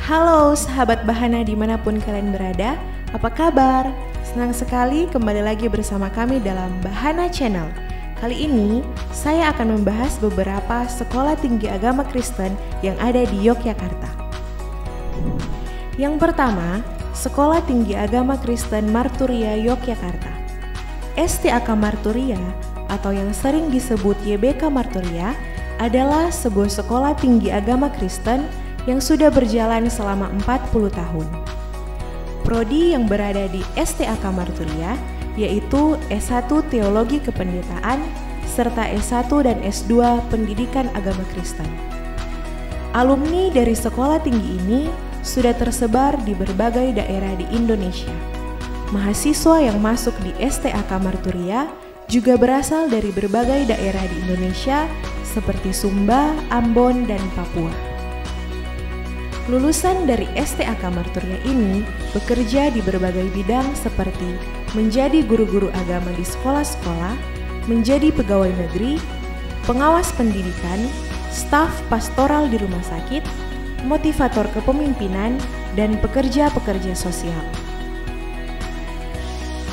Halo sahabat Bahana dimanapun kalian berada, apa kabar? Senang sekali kembali lagi bersama kami dalam Bahana Channel. Kali ini saya akan membahas beberapa sekolah tinggi agama Kristen yang ada di Yogyakarta. Yang pertama, Sekolah Tinggi Agama Kristen Marturia Yogyakarta. STAK Marturia atau yang sering disebut YBK Marturia adalah sebuah sekolah tinggi agama Kristen yang sudah berjalan selama 40 tahun. Prodi yang berada di STAK Marturia yaitu S1 Teologi Kependetaan serta S1 dan S2 Pendidikan Agama Kristen. Alumni dari sekolah tinggi ini sudah tersebar di berbagai daerah di Indonesia. Mahasiswa yang masuk di STAK Marturia juga berasal dari berbagai daerah di Indonesia seperti Sumba, Ambon, dan Papua. Lulusan dari STAK Marturia ini bekerja di berbagai bidang seperti menjadi guru-guru agama di sekolah-sekolah, menjadi pegawai negeri, pengawas pendidikan, staf pastoral di rumah sakit, motivator kepemimpinan, dan pekerja-pekerja sosial.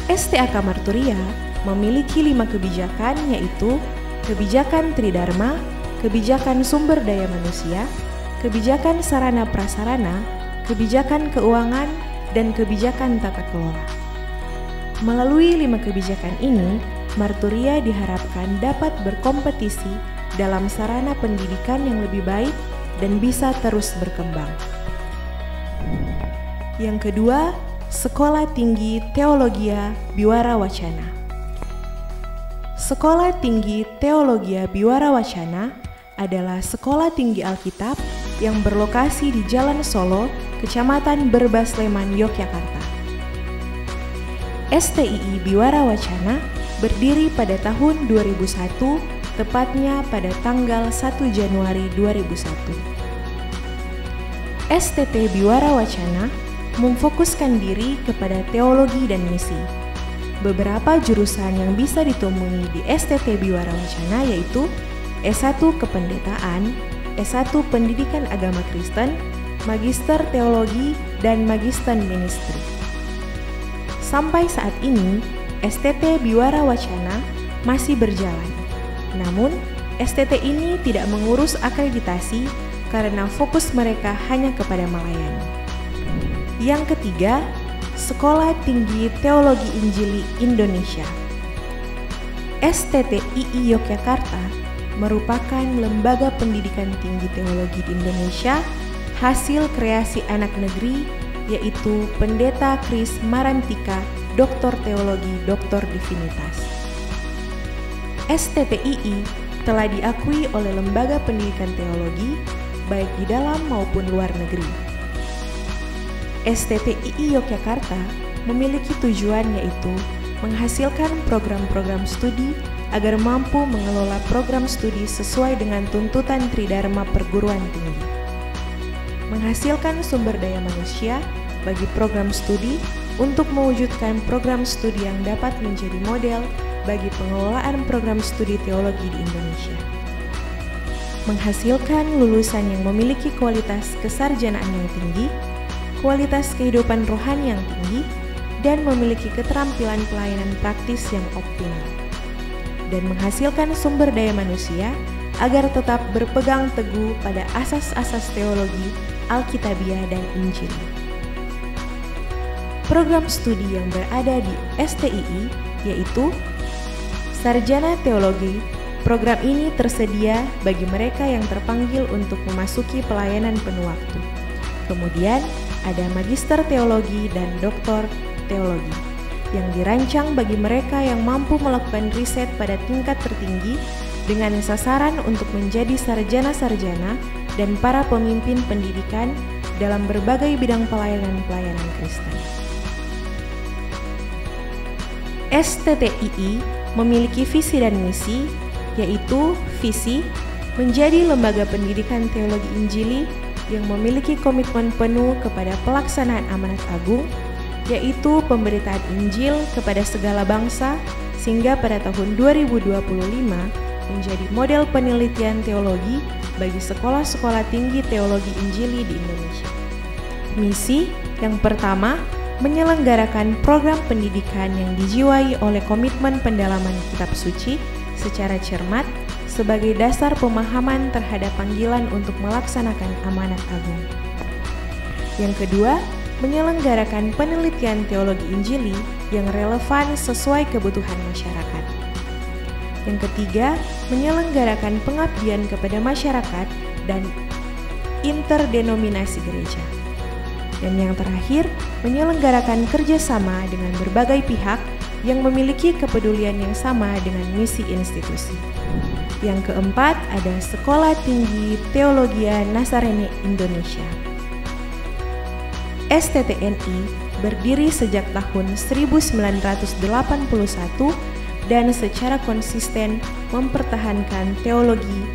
STAK Marturia memiliki 5 kebijakan yaitu kebijakan Tridharma, kebijakan sumber daya manusia, kebijakan sarana prasarana, kebijakan keuangan, dan kebijakan tata kelola. Melalui 5 kebijakan ini, Marturia diharapkan dapat berkompetisi dalam sarana pendidikan yang lebih baik dan bisa terus berkembang. Yang kedua, Sekolah Tinggi Teologia Biwara Wacana. Sekolah Tinggi Teologia Biwara Wacana adalah sekolah tinggi Alkitab yang berlokasi di Jalan Solo, Kecamatan Berbas Sleman, Yogyakarta. STII Biwara Wacana berdiri pada tahun 2001, tepatnya pada tanggal 1 Januari 2001. STT Biwara Wacana memfokuskan diri kepada teologi dan misi. Beberapa jurusan yang bisa ditemui di STT Biwara Wacana yaitu S1 Kependetaan, S1 Pendidikan Agama Kristen, Magister Teologi, dan Magister Ministry. Sampai saat ini, STT Biwara Wacana masih berjalan. Namun, STT ini tidak mengurus akreditasi karena fokus mereka hanya kepada melayani. Yang ketiga, Sekolah Tinggi Teologi Injili Indonesia. STTII Yogyakarta merupakan lembaga pendidikan tinggi teologi di Indonesia hasil kreasi anak negeri yaitu Pendeta Kris Marantika, Doktor Teologi, Doktor Divinitas. STTII telah diakui oleh lembaga pendidikan teologi baik di dalam maupun luar negeri. STTII Yogyakarta memiliki tujuan yaitu menghasilkan program-program studi agar mampu mengelola program studi sesuai dengan tuntutan Tridharma perguruan tinggi. Menghasilkan sumber daya manusia bagi program studi untuk mewujudkan program studi yang dapat menjadi model bagi pengelolaan program studi teologi di Indonesia. Menghasilkan lulusan yang memiliki kualitas kesarjanaan yang tinggi, kualitas kehidupan rohani yang tinggi, dan memiliki keterampilan pelayanan praktis yang optimal. Dan menghasilkan sumber daya manusia agar tetap berpegang teguh pada asas-asas teologi, Alkitabiah, dan Injil. Program studi yang berada di STII yaitu Sarjana Teologi. Program ini tersedia bagi mereka yang terpanggil untuk memasuki pelayanan penuh waktu. Kemudian ada Magister Teologi dan Doktor Teologi yang dirancang bagi mereka yang mampu melakukan riset pada tingkat tertinggi dengan sasaran untuk menjadi sarjana-sarjana dan para pemimpin pendidikan dalam berbagai bidang pelayanan Kristen. STTII memiliki visi dan misi, yaitu visi menjadi lembaga pendidikan teologi Injili yang memiliki komitmen penuh kepada pelaksanaan amanat agung, yaitu pemberitaan Injil kepada segala bangsa, sehingga pada tahun 2025 menjadi model penelitian teologi bagi sekolah-sekolah tinggi teologi Injili di Indonesia. Misi yang pertama, menyelenggarakan program pendidikan yang dijiwai oleh komitmen pendalaman kitab suci secara cermat sebagai dasar pemahaman terhadap panggilan untuk melaksanakan amanat agung. Yang kedua, menyelenggarakan penelitian teologi Injili yang relevan sesuai kebutuhan masyarakat. Yang ketiga, menyelenggarakan pengabdian kepada masyarakat dan interdenominasi gereja. Dan yang terakhir, menyelenggarakan kerjasama dengan berbagai pihak yang memiliki kepedulian yang sama dengan misi institusi. Yang keempat, ada Sekolah Tinggi Teologia Nazarene Indonesia. STTNI berdiri sejak tahun 1981 dan secara konsisten mempertahankan teologi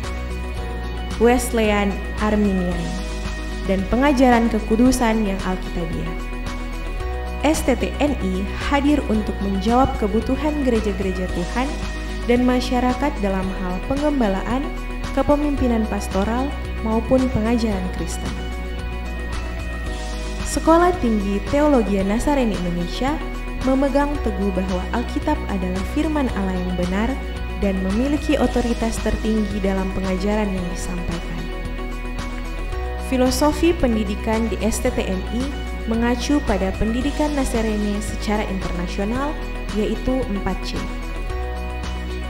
Wesleyan Arminian dan pengajaran kekudusan yang Alkitabiah. STTNI hadir untuk menjawab kebutuhan gereja-gereja Tuhan dan masyarakat dalam hal pengembalaan, kepemimpinan pastoral, maupun pengajaran Kristen. Sekolah Tinggi Teologia Nazarene Indonesia memegang teguh bahwa Alkitab adalah firman Allah yang benar dan memiliki otoritas tertinggi dalam pengajaran yang disampaikan. Filosofi pendidikan di STTNI mengacu pada pendidikan Nazarene secara internasional, yaitu 4C.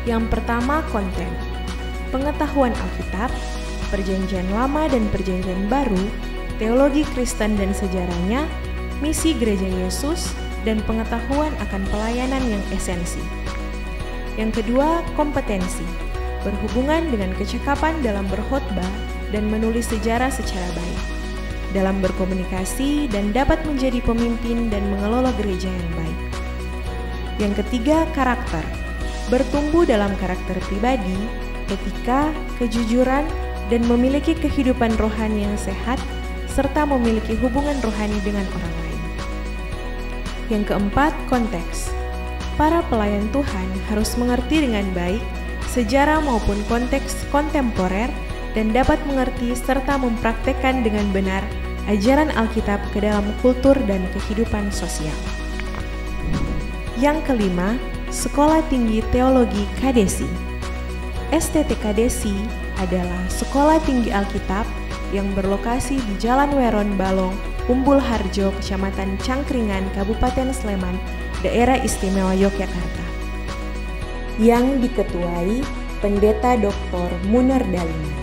Yang pertama, konten, pengetahuan Alkitab, Perjanjian Lama dan Perjanjian Baru, teologi Kristen dan sejarahnya, misi Gereja Yesus, dan pengetahuan akan pelayanan yang esensi. Yang kedua, kompetensi, berhubungan dengan kecakapan dalam berkhotbah dan menulis sejarah secara baik, dalam berkomunikasi dan dapat menjadi pemimpin dan mengelola gereja yang baik. Yang ketiga, karakter, bertumbuh dalam karakter pribadi, etika, kejujuran, dan memiliki kehidupan rohani yang sehat, serta memiliki hubungan rohani dengan orang lain. Yang keempat, konteks. Para pelayan Tuhan harus mengerti dengan baik sejarah maupun konteks kontemporer dan dapat mengerti serta mempraktekkan dengan benar ajaran Alkitab ke dalam kultur dan kehidupan sosial. Yang kelima, Sekolah Tinggi Teologi Kadesi. STT Kadesi adalah Sekolah Tinggi Alkitab yang berlokasi di Jalan Weron Balong, Umbul Harjo, Kecamatan Cangkringan, Kabupaten Sleman, Daerah Istimewa Yogyakarta, yang diketuai Pendeta Dr. Munar Daliman.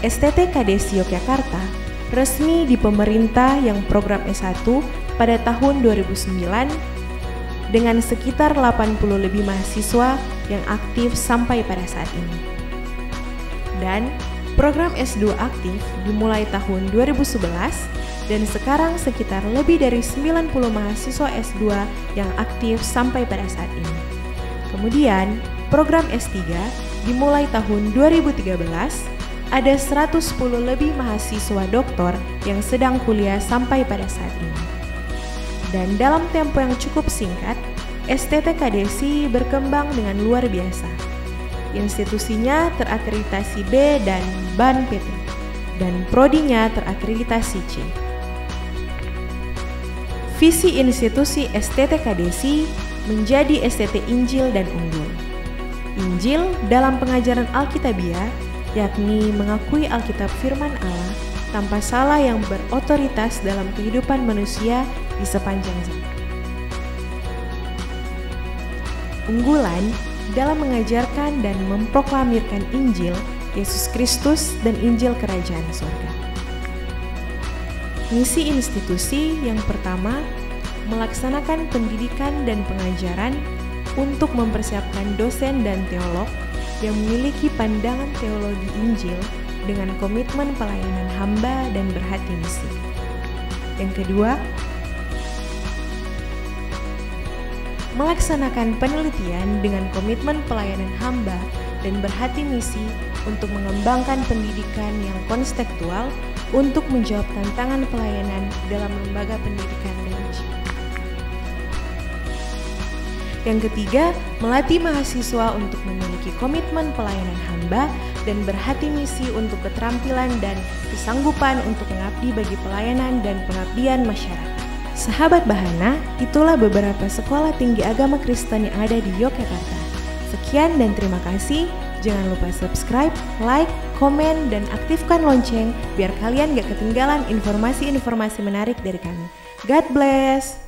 STT Kadesi Yogyakarta resmi di pemerintah yang program S1 pada tahun 2009 dengan sekitar 80 lebih mahasiswa yang aktif sampai pada saat ini. Dan program S2 aktif dimulai tahun 2011 dan sekarang sekitar lebih dari 90 mahasiswa S2 yang aktif sampai pada saat ini. Kemudian, program S3 dimulai tahun 2013, ada 110 lebih mahasiswa doktor yang sedang kuliah sampai pada saat ini. Dan dalam tempo yang cukup singkat, STT Kadesi berkembang dengan luar biasa. Institusinya terakreditasi B dan BAN PT, dan prodinya terakreditasi C. Visi institusi STT Kadesi menjadi STT Injil dan Unggul. Injil dalam pengajaran Alkitabiah, yakni mengakui Alkitab firman Allah tanpa salah yang berotoritas dalam kehidupan manusia di sepanjang zaman. Unggulan dalam mengajarkan dan memproklamirkan Injil Yesus Kristus dan Injil Kerajaan Surga. Misi institusi yang pertama, melaksanakan pendidikan dan pengajaran untuk mempersiapkan dosen dan teolog yang memiliki pandangan teologi Injil dengan komitmen pelayanan hamba dan berhati misi. Yang kedua, melaksanakan penelitian dengan komitmen pelayanan hamba dan berhati misi untuk mengembangkan pendidikan yang konstekstual untuk menjawab tantangan pelayanan dalam lembaga pendidikan gereja. Yang ketiga, melatih mahasiswa untuk memiliki komitmen pelayanan hamba dan berhati misi untuk keterampilan dan kesanggupan untuk mengabdi bagi pelayanan dan pengabdian masyarakat. Sahabat Bahana, itulah beberapa sekolah tinggi agama Kristen yang ada di Yogyakarta. Sekian dan terima kasih. Jangan lupa subscribe, like, komen, dan aktifkan lonceng biar kalian gak ketinggalan informasi-informasi menarik dari kami. God bless!